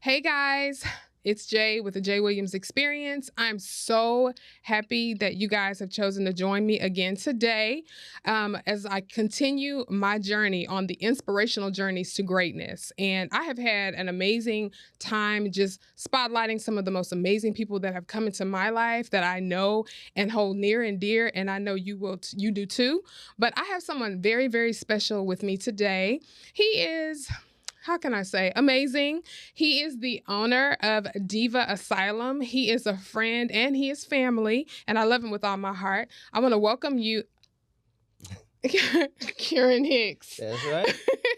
Hey guys, it's Jay with the Jay Williams Experience. I'm so happy that you guys have chosen to join me again today as I continue my journey on the inspirational journeys to greatness. And I have had an amazing time just spotlighting some of the most amazing people that have come into my life that I know and hold near and dear. And I know you do too. But I have someone very, very special with me today. He is, how can I say, amazing. He is the owner of Diva Asylum. He is a friend and he is family, and I love him with all my heart. I want to welcome you, Quron Hicks. That's right.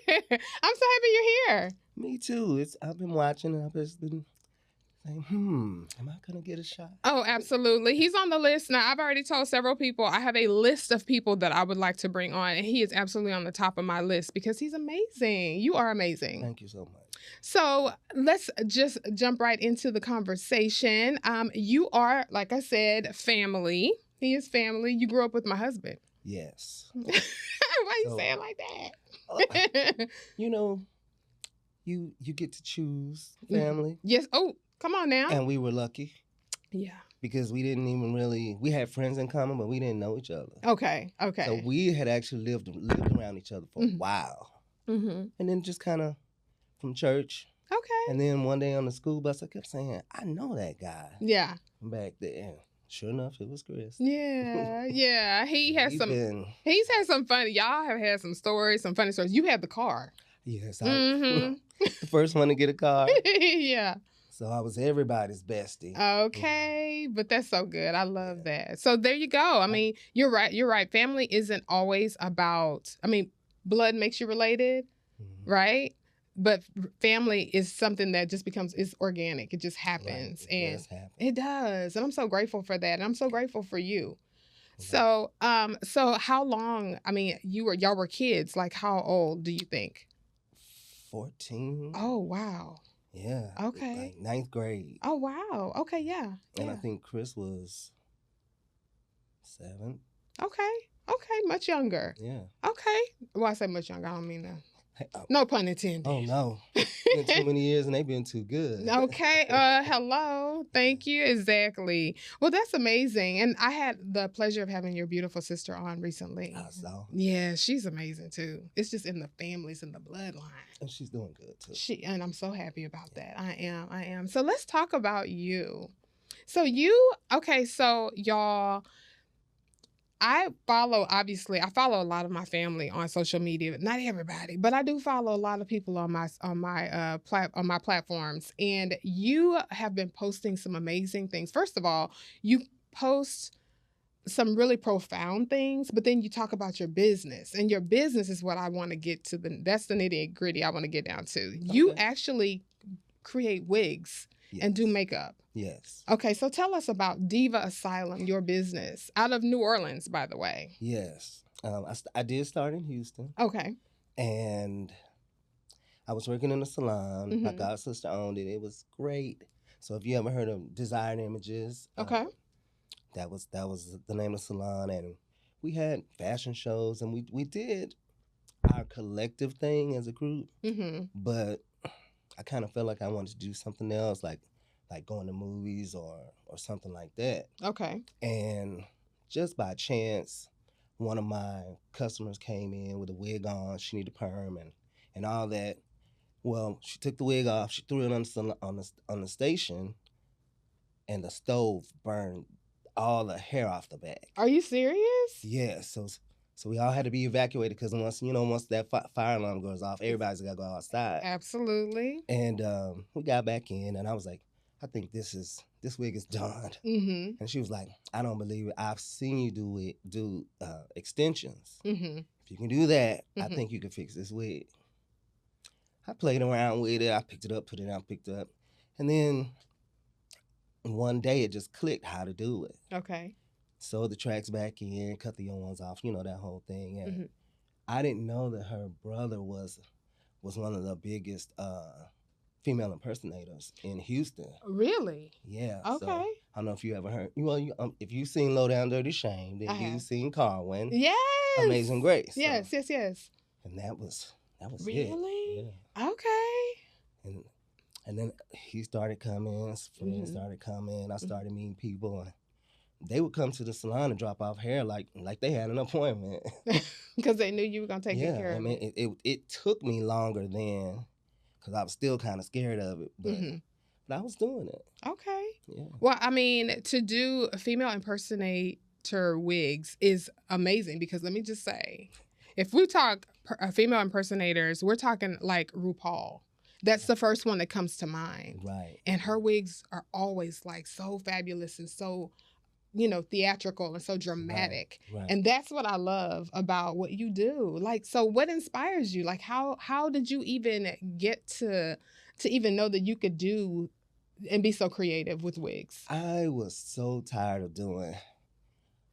I'm so happy you're here. Me too. I've been watching and I've just been saying, am I gonna get a shot? Oh, absolutely. He's on the list. Now, I've already told several people I have a list of people that I would like to bring on, and he is absolutely on the top of my list because he's amazing. You are amazing. Thank you so much. So let's just jump right into the conversation. You are, like I said, family. He is family. You grew up with my husband. Yes. Why you say it like that? You get to choose family. Yes. Oh, come on now. And we were lucky. Yeah. Because we didn't even we had friends in common, but we didn't know each other. Okay. So we had actually lived around each other for a while. Mm-hmm. And then just kind of from church. Okay. And then one day on the school bus, I kept saying, I know that guy. Yeah. Back then. Sure enough, it was Chris. Yeah, yeah. He's had some funny. Y'all have had some stories, some funny stories. You had the car. Yes, the first one to get a car. Yeah. So I was everybody's bestie. Okay, but that's so good. I love that. So there you go. I mean, you're right. You're right. Family isn't always about, blood makes you related, right? But family is something that just is organic. It just happens. Right. It does happen. It does. And I'm so grateful for that. And I'm so grateful for you. Right. So how long, y'all were kids, like how old do you think? 14. Oh, wow. Yeah. Okay. Like 9th grade. Oh, wow. Okay, yeah. And I think Chris was 7. Okay. Much younger. Yeah. Okay. Well, I say much younger. I don't mean that. No pun intended. Oh, no. It's been too many years and they've been too good. Okay. Hello. Thank you. Exactly. Well, that's amazing. And I had the pleasure of having your beautiful sister on recently. I saw. Yeah, she's amazing too. It's just in the families and the bloodline. And she's doing good too. And I'm so happy about that. I am. So let's talk about you. So y'all, I follow a lot of my family on social media. Not everybody, but I do follow a lot of people on my platforms. And you have been posting some amazing things. First of all, you post some really profound things, but then you talk about your business. And your business is what I want to get to. That's the nitty-gritty I want to get down to. Okay. You actually create wigs. Yes. And do makeup. Yes. Okay, so tell us about Diva Asylum, your business, out of New Orleans, by the way. Yes. I did start in Houston. Okay. And I was working in a salon. Mm-hmm. My god sister owned it. It was great. So if you ever heard of Desired Images, okay, that was the name of the salon, and we had fashion shows, and we did our collective thing as a group. Mm-hmm. But I kind of felt like I wanted to do something else, like going to movies or something like that. Okay. And just by chance, one of my customers came in with a wig on. She needed a perm and all that. Well, she took the wig off. She threw it on the station, and the stove burned all the hair off the back. Are you serious? Yeah. So we all had to be evacuated because once that fire alarm goes off, everybody's got to go outside. Absolutely. And we got back in, and I was like, I think this wig is done. Mm-hmm. And she was like, I don't believe it. I've seen you do extensions. Mm-hmm. If you can do that, I think you can fix this wig. I played around with it. I picked it up, put it out, picked it up. And then one day it just clicked how to do it. Okay. Sewed the tracks back in, cut the young ones off, that whole thing. And I didn't know that her brother was one of the biggest female impersonators in Houston. Really? Yeah. Okay. So, I don't know if you ever heard. Well, if you've seen Low Down Dirty Shame, then you've seen Carwin. Yes. Amazing Grace. Yes. And that was really? it. Yeah. Okay. And And then he started coming, his friends started coming. I started meeting people, and they would come to the salon and drop off hair like they had an appointment. Because they knew you were going to take good care of it. It took me longer then because I was still kind of scared of it, but I was doing it. Okay. Yeah. Well, I mean, to do female impersonator wigs is amazing because let me just say, if we talk female impersonators, we're talking like RuPaul. That's the first one that comes to mind. Right. And her wigs are always like so fabulous and so, theatrical and so dramatic. Right. And that's what I love about what you do. Like, so what inspires you? Like, how did you even get to even know that you could do and be so creative with wigs? I was so tired of doing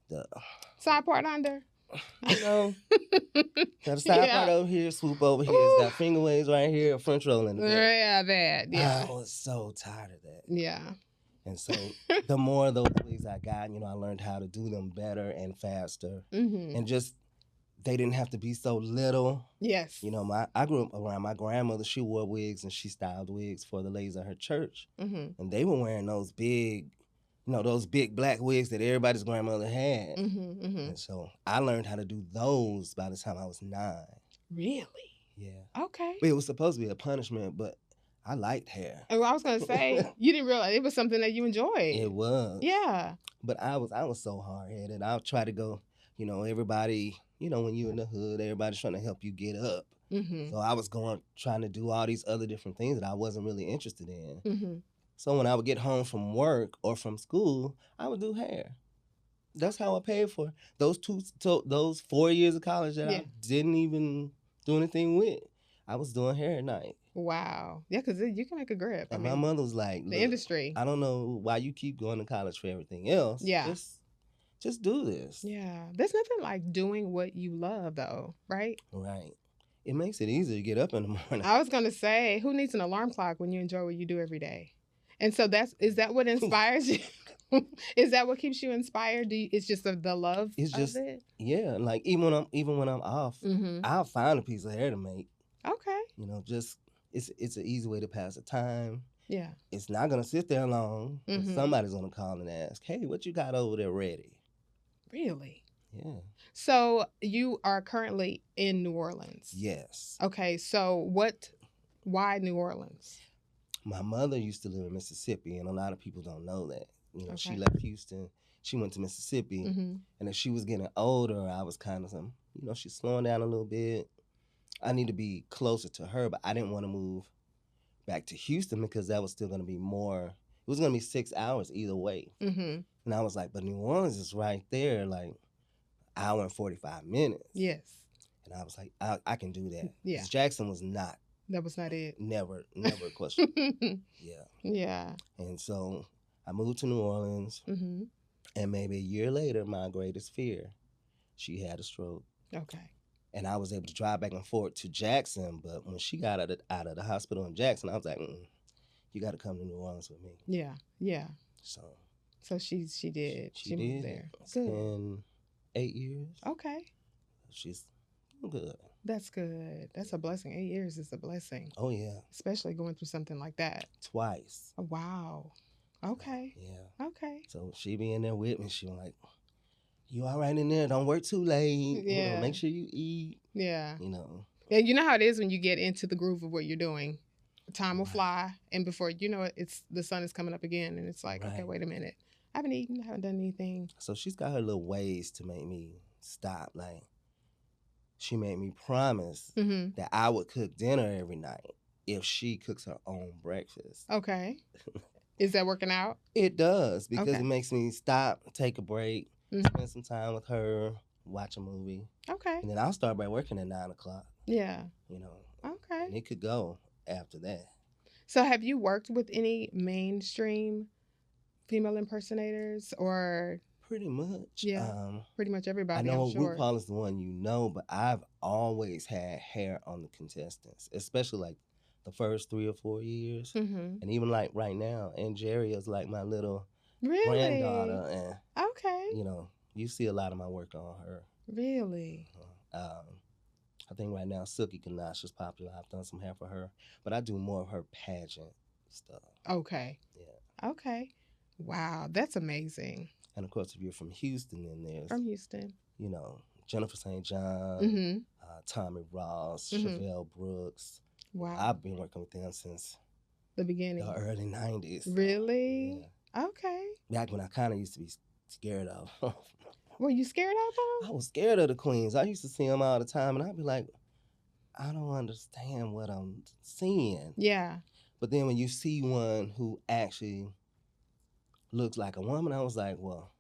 the side part under. Got a side part over here, swoop over here. It's got finger waves right here, a French roll in the back. Yeah, bad. Yeah. I was so tired of that. Yeah. And so the more of those wigs I got, I learned how to do them better and faster. And just, they didn't have to be so little. Yes. I grew up around my grandmother. She wore wigs and she styled wigs for the ladies at her church. And they were wearing those big, those big black wigs that everybody's grandmother had. And so I learned how to do those by the time I was 9. Really? Yeah. Okay. But it was supposed to be a punishment, but I liked hair. And I was going to say, you didn't realize it was something that you enjoyed. It was. Yeah. But I was so hard-headed. I would try to go, everybody, when you in the hood, everybody's trying to help you get up. So I was trying to do all these other different things that I wasn't really interested in. So when I would get home from work or from school, I would do hair. That's how I paid for those 4 years of college that I didn't even do anything with. I was doing hair at night. Wow. Yeah, because you can make a grip. And my mother was like, the industry. I don't know why you keep going to college for everything else. Yeah. Just do this. Yeah. There's nothing like doing what you love, though, right? Right. It makes it easier to get up in the morning. I was going to say, who needs an alarm clock when you enjoy what you do every day? And so is that what inspires you? Is that what keeps you inspired? It's just the love of it? Yeah. Like even when I'm off, I'll find a piece of hair to make. Okay. Just it's an easy way to pass the time. Yeah. It's not gonna sit there long. Somebody's gonna call and ask, "Hey, what you got over there ready?" Really? Yeah. So you are currently in New Orleans. Yes. Okay. So why New Orleans? My mother used to live in Mississippi, and a lot of people don't know that. She left Houston. She went to Mississippi, and as she was getting older, I was kind of she's slowing down a little bit. I need to be closer to her, but I didn't want to move back to Houston because that was still going to be more. It was going to be 6 hours either way. And I was like, but New Orleans is right there, like hour and 45 minutes. Yes. And I was like, I can do that. Yeah. Jackson was not. That was not it. Never a question. Yeah. Yeah. And so I moved to New Orleans, and maybe a year later, my greatest fear, she had a stroke. Okay. And I was able to drive back and forth to Jackson, but when she got out of the hospital in Jackson, I was like, you got to come to New Orleans with me. Yeah, yeah. So she did. She moved did. there. It's been 8 years. Okay. She's good. That's good. That's a blessing. 8 years is a blessing. Oh, yeah. Especially going through something like that. Twice. Oh, wow. Okay. Yeah. Okay. So she be in there with me. She was like, you all right in there? Don't work too late. Yeah. Make sure you eat. Yeah. Yeah, you know how it is when you get into the groove of what you're doing. Time will fly, and before you know it, the sun is coming up again, and it's like, okay, wait a minute. I haven't eaten. I haven't done anything. So she's got her little ways to make me stop. Like, she made me promise that I would cook dinner every night if she cooks her own breakfast. Okay. Is that working out? It does, because it makes me stop, take a break, spend some time with her, watch a movie. Okay. And then I'll start by working at 9 o'clock. Yeah. Okay. And it could go after that. So have you worked with any mainstream female impersonators or? Pretty much. Yeah. Pretty much everybody. I know I'm sure. RuPaul is the one but I've always had hair on the contestants, especially like the first 3 or 4 years. And even like right now, and Jerry is like my little granddaughter. And, okay. You see a lot of my work on her. Really? I think right now Silky Ganache is popular. I've done some hair for her, but I do more of her pageant stuff. Okay. Yeah. Okay. Wow, that's amazing. And of course, if you're from Houston, then there's From Houston, Jennifer St. John, mm-hmm. Tommy Ross, Mm-hmm. Chevelle Brooks. Wow. I've been working with them since the beginning, the early 90s. Really? Yeah. Okay. Back when I kind of used to be scared of. Were you scared of them? I was scared of the queens. I used to see them all the time, and I'd be like, I don't understand what I'm seeing. Yeah. But then when you see one who actually looks like a woman, I was like, well,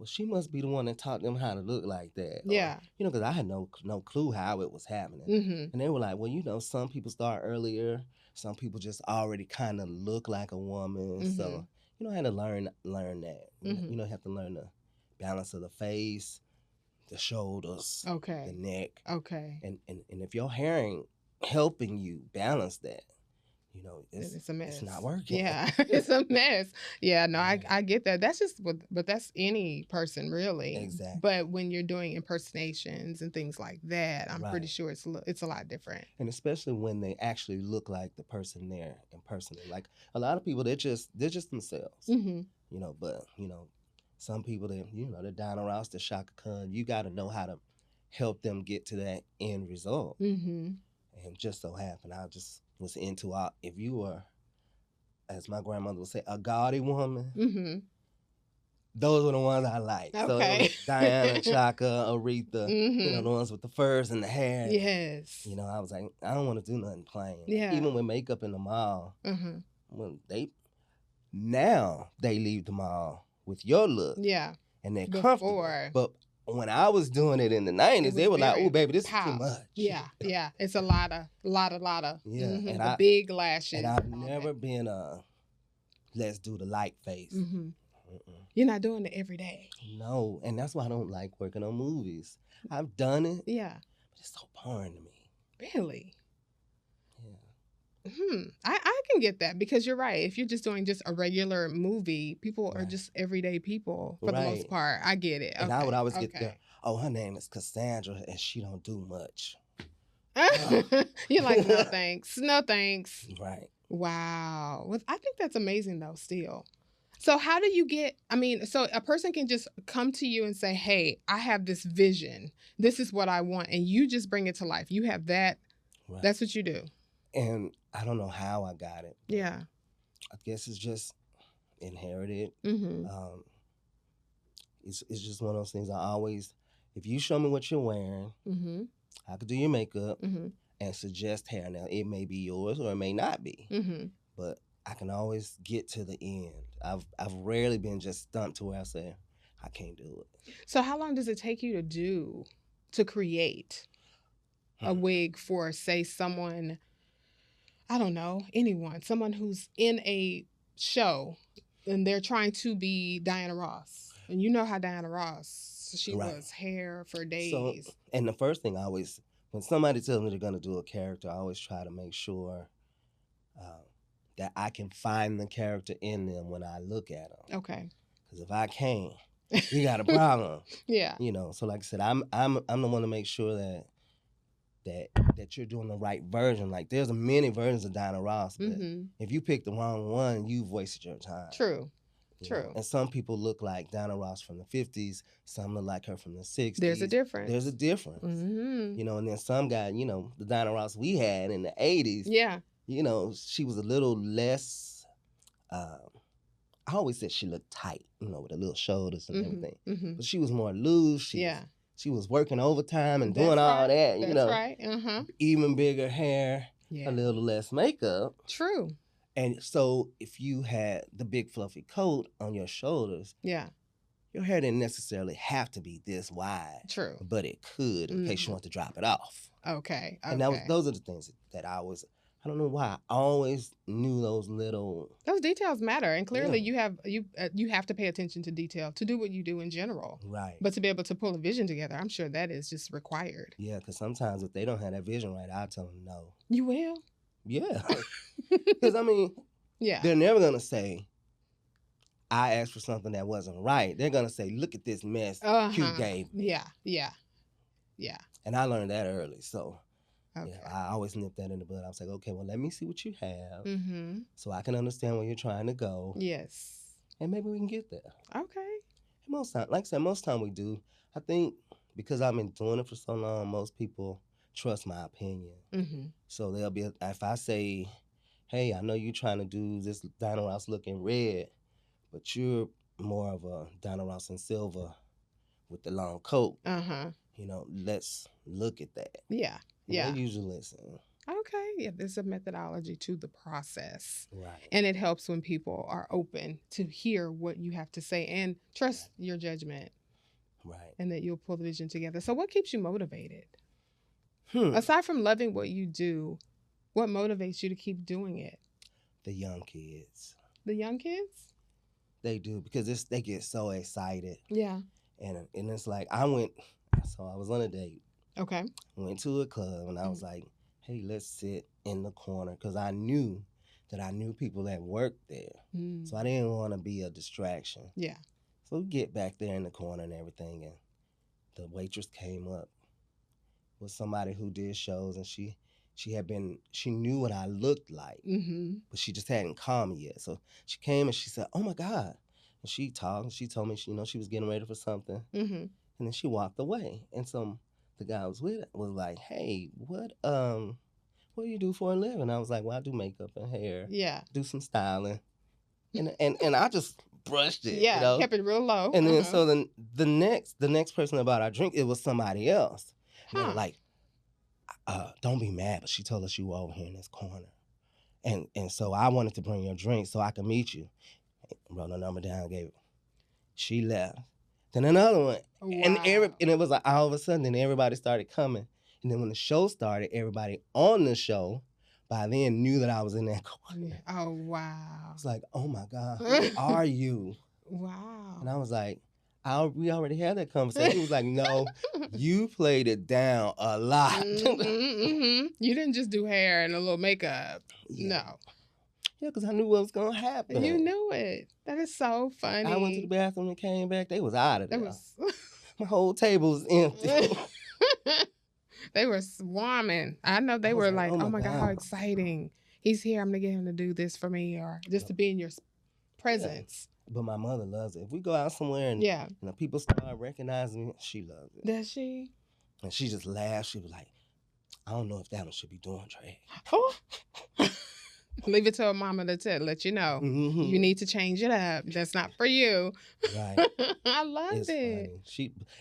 she must be the one that taught them how to look like that. Yeah. Or, because I had no clue how it was happening. Mm-hmm. And they were like, well, some people start earlier. Some people just already kind of look like a woman. Mm-hmm. So, I had to learn that. Mm-hmm. You have to learn the balance of the face, the shoulders, okay, the neck. Okay. And if your hair ain't helping you balance that, it's a mess. It's not working. Yeah, it's a mess. Yeah, no, I get that. That's just, but that's any person really. Exactly. But when you're doing impersonations and things like that, I'm pretty sure it's a lot different. And especially when they actually look like the person there in person. Like a lot of people, they're just themselves. Mm-hmm. But some people they're Diana Ross, the Shaka Khan. You got to know how to help them get to that end result. Mm-hmm. And just so happened, I just was into if you were, as my grandmother would say, a gaudy woman. Mm-hmm. Those were the ones I liked. Okay. So it was Diana, Shaka, Aretha, mm-hmm. The ones with the furs and the hair. Yes. I was like, I don't want to do nothing plain. Yeah. Even with makeup in the mall, mm-hmm. when they leave the mall with your look. Yeah. And they're comfortable. But when I was doing it in the 90s, they were like, oh, baby, this is too much. Yeah, yeah. It's a lot of. Yeah. Mm-hmm. And the big lashes. And I've never been let's do the light face. Mm-hmm. You're not doing it every day. No, and that's why I don't like working on movies. I've done it. Yeah. But it's so boring to me. Really? Yeah. I can get that, because you're right. If you're just doing just a regular movie, people are just everyday people for the most part. I get it. And I would always get there. Oh, her name is Cassandra, and she don't do much. You're like, no thanks. No thanks. Right. Wow. Well, I think that's amazing though, still. So how do you so a person can just come to you and say, hey, I have this vision. This is what I want. And you just bring it to life. You have that. Right. That's what you do. And I don't know how I got it. Yeah. I guess it's just inherited. Mm-hmm. It's just one of those things if you show me what you're wearing, mm-hmm. I could do your makeup mm-hmm. and suggest hair. Now, it may be yours or it may not be. Mm-hmm. But I can always get to the end. I've rarely been just stumped to where I say, I can't do it. So how long does it take you to create a wig for, say, someone, I don't know, anyone, someone who's in a show and they're trying to be Diana Ross? And you know how Diana Ross, she was hair for days. So, and the first thing when somebody tells me they're going to do a character, I always try to make sure that I can find the character in them when I look at them. Okay. Because if I can't, we got a problem. Yeah. So like I said, I'm the one to make sure that you're doing the right version. Like there's many versions of Diana Ross, but if you pick the wrong one, you've wasted your time. True. True. And some people look like Diana Ross from the 50s. Some look like her from the 60s. There's a difference. Mm-hmm. And then some guy, the Diana Ross we had in the 80s. Yeah. She was a little less, I always said she looked tight, with the little shoulders and everything. Mm-hmm. But she was more loose. She was working overtime and doing all that, That's right. Uh-huh. Even bigger hair, a little less makeup. True. And so if you had the big fluffy coat on your shoulders, your hair didn't necessarily have to be this wide. True. But it could in case you want to drop it off. Okay. And those are the things that I don't know why, I always knew those details matter, and clearly you have to pay attention to detail to do what you do in general. Right. But to be able to pull a vision together, I'm sure that is just required. Yeah, because sometimes if they don't have that vision right, I'll tell them no. You will? Yeah. Because they're never gonna say, I asked for something that wasn't right. They're gonna say, look at this mess Q gave me. Yeah. And I learned that early, so Okay. You know, I always nip that in the bud. I was like, okay, well, let me see what you have so I can understand where you're trying to go. Yes. And maybe we can get there. Okay. And most time, like I said, most time we do. I think because I've been doing it for so long, most people trust my opinion. So they'll be, if I say, hey, I know you're trying to do this Dino Rouse looking red, but you're more of a Dino Rouse in silver with the long coat. You know, let's look at that. Yeah. And they usually listen. Okay. Yeah, there's a methodology to the process. Right. And it helps when people are open to hear what you have to say and trust your judgment. Right. And that you'll pull the vision together. So what keeps you motivated? Aside from loving what you do, what motivates you to keep doing it? The young kids. The young kids? They do, because they get so excited. Yeah. And it's like, I was on a date. Okay. Went to a club and I was like, hey, let's sit in the corner, because I knew people that worked there. So I didn't want to be a distraction. Yeah. So we get back there in the corner and everything, and the waitress came up with somebody who did shows, and she knew what I looked like, but she just hadn't called me yet. So she came and she said, oh my God. And she talked, and she told me she was getting ready for something. And then she walked away. And so the guy I was with was like, hey, what do you do for a living? I was like, well, I do makeup and hair. Yeah. Do some styling. And I just brushed it. Yeah, you know? kept it real low. And then so then the next person about our drink, it was somebody else. And they were like, don't be mad, but she told us you were over here in this corner. And so I wanted to bring your drink so I could meet you. Wrote her number down, gave it. She left. Then another one. Wow. And it was like all of a sudden, then everybody started coming. And then when the show started, everybody on the show by then knew that I was in that corner. Oh, wow. It's like, oh my God, who are you? Wow. And I was like, we already had that conversation. He was like, no, you played it down a lot. You didn't just do hair and a little makeup. Yeah. No. Yeah, because I knew what was going to happen. You knew it. That is so funny. I went to the bathroom and came back. They was out of there. My whole table was empty. They were swarming. I know they were like, oh my God, how exciting. He's here. I'm going to get him to do this for me, or just to be in your presence. Yeah. But my mother loves it. If we go out somewhere and the people start recognizing me, she loves it. Does she? And she just laughs. She was like, I don't know if that one should be doing drag. Oh. Leave it to her mama to let you know. You need to change it up. That's not for you. Right. I love it.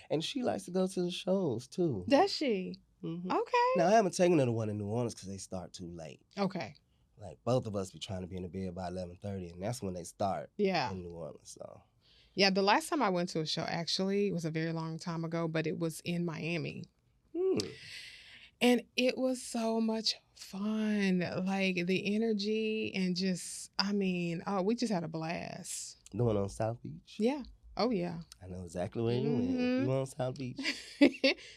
Funny. She likes to go to the shows too. Does she? Okay. Now I haven't taken her to one in New Orleans because they start too late. Okay. Like both of us be trying to be in the bed by 11:30, and that's when they start. Yeah. In New Orleans, so. Yeah, the last time I went to a show actually was a very long time ago, but it was in Miami. And it was so much fun. Like the energy and just, we just had a blast. The one on South Beach? Yeah. Oh, yeah. I know exactly where you went. You on South Beach?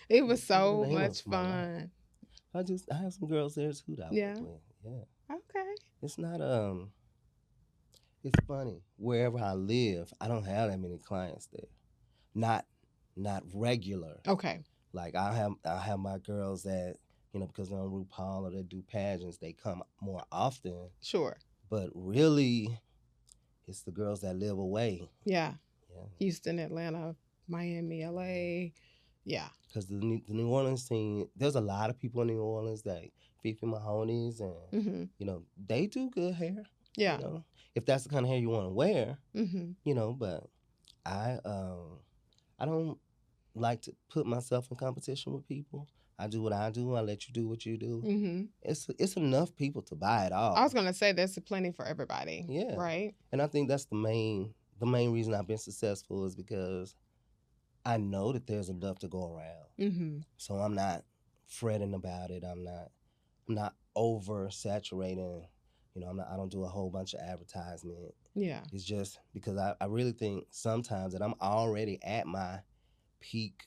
It was so much fun. I have some girls there too that I work with. Yeah. Okay. It's not it's funny. Wherever I live, I don't have that many clients there. Not regular. Okay. Like I have my girls that, because they're on RuPaul or they do pageants, they come more often. Sure. But really, it's the girls that live away. Yeah. Houston, Atlanta, Miami, LA. Yeah. Because the New Orleans scene, there's a lot of people in New Orleans that Fifi Mahoney's and, they do good hair. Yeah. If that's the kind of hair you want to wear, but I don't like to put myself in competition with people. I do what I do. I let you do what you do. It's enough people to buy it all. I was gonna say there's plenty for everybody. Yeah. Right. And I think that's the main reason I've been successful is because I know that there's enough to go around. So I'm not fretting about it. I'm not oversaturating. I don't do a whole bunch of advertisement. Yeah. It's just because I really think sometimes that I'm already at my peak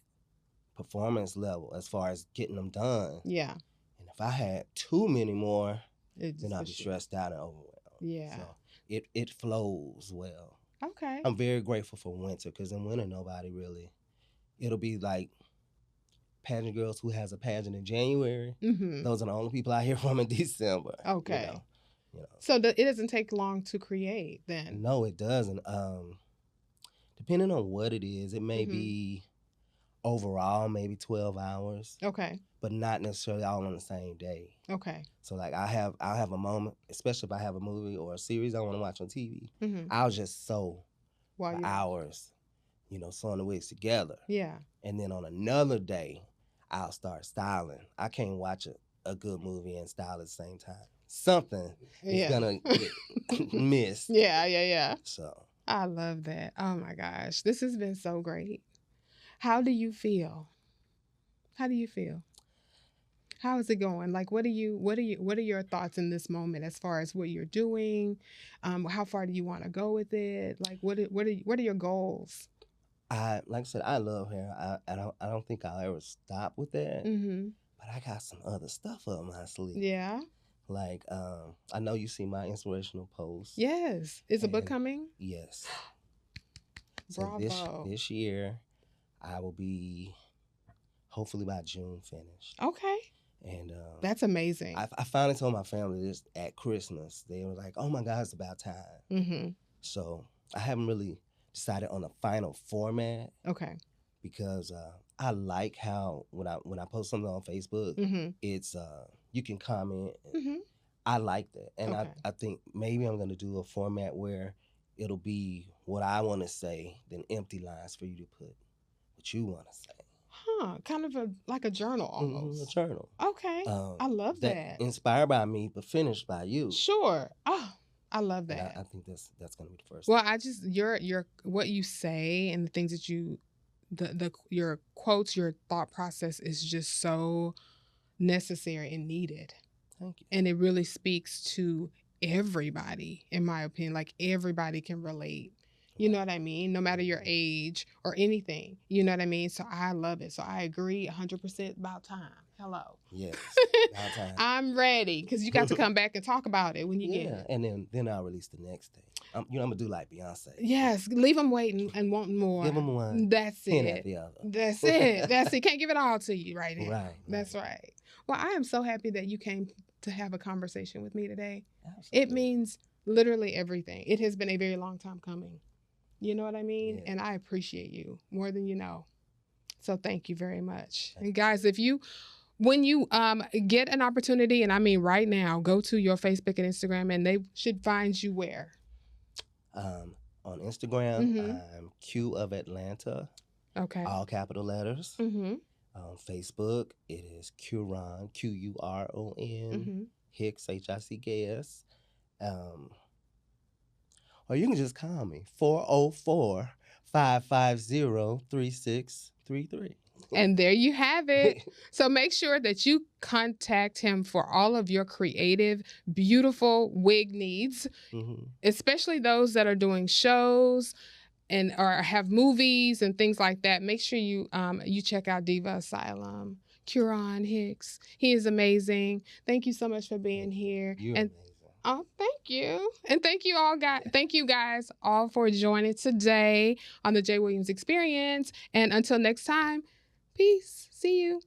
performance level as far as getting them done. Yeah. And if I had too many more, then I'd be stressed out and overwhelmed. Yeah. So it flows well. Okay. I'm very grateful for winter because in winter, nobody really, it'll be like pageant girls who has a pageant in January. Mm-hmm. Those are the only people I hear from in December. Okay. You know. So it doesn't take long to create then? No, it doesn't. Depending on what it is, it may be overall maybe 12 hours. Okay. But not necessarily all on the same day. Okay. So like I'll have a moment, especially if I have a movie or a series I want to watch on TV. I'll just sew for hours, sewing the wigs together. Yeah. And then on another day, I'll start styling. I can't watch a good movie and style at the same time. Something is gonna get missed. Yeah. So I love that. Oh my gosh, this has been so great. How do you feel? How is it going? Like, what are your thoughts in this moment as far as what you're doing? How far do you want to go with it? Like, what are your goals? Like I said, I love hair. I don't think I'll ever stop with that. But I got some other stuff up my sleeve. Yeah. Like, I know you see my inspirational post. Yes. Is a book coming? Yes. Bravo. So this year, I will be hopefully by June finished. Okay. And that's amazing. I finally told my family this at Christmas. They were like, "Oh my God, it's about time." So I haven't really decided on a final format. Okay. Because I like how when I post something on Facebook, it's you can comment. I like that, and I think maybe I'm gonna do a format where it'll be what I want to say, then empty lines for you to put what you want to say. Kind of like a journal almost. A journal. Okay. I love that. Inspired by me, but finished by you. Sure. Oh, I love that. I think that's gonna be the first. Well, I just your what you say and the things that your quotes, your thought process is just so necessary and needed. Thank you. And it really speaks to everybody, in my opinion. Like everybody can relate. You know what I mean? No matter your age or anything. You know what I mean? So I love it. So I agree 100% about time. Hello. Yes. About time. I'm ready because you got to come back and talk about it when you get it. And then I'll release the next day. I'm gonna do like Beyonce. Yes, leave them waiting and wanting more. Give them one. That's it. At the other. That's it. That's it. Can't give it all to you right now. Right. That's right. Well, I am so happy that you came to have a conversation with me today. Absolutely. It means literally everything. It has been a very long time coming. You know what I mean? Yes. And I appreciate you more than you know. So thank you very much. And guys, when you get an opportunity, and I mean right now, go to your Facebook and Instagram, and they should find you where? On Instagram, I'm Q of Atlanta. Okay. All capital letters. On Facebook, it is Quron, Quron, Hicks, Hicks. Or you can just call me, 404-550-3633. And there you have it. So make sure that you contact him for all of your creative, beautiful wig needs, especially those that are doing shows and or have movies and things like that. Make sure you check out Diva, Asylum, Quron, Hicks. He is amazing. Thank you so much for being here. You're amazing. Oh, thank you. And thank you all guys. Thank you guys all for joining today on the Jay Williams Experience. And until next time, peace. See you.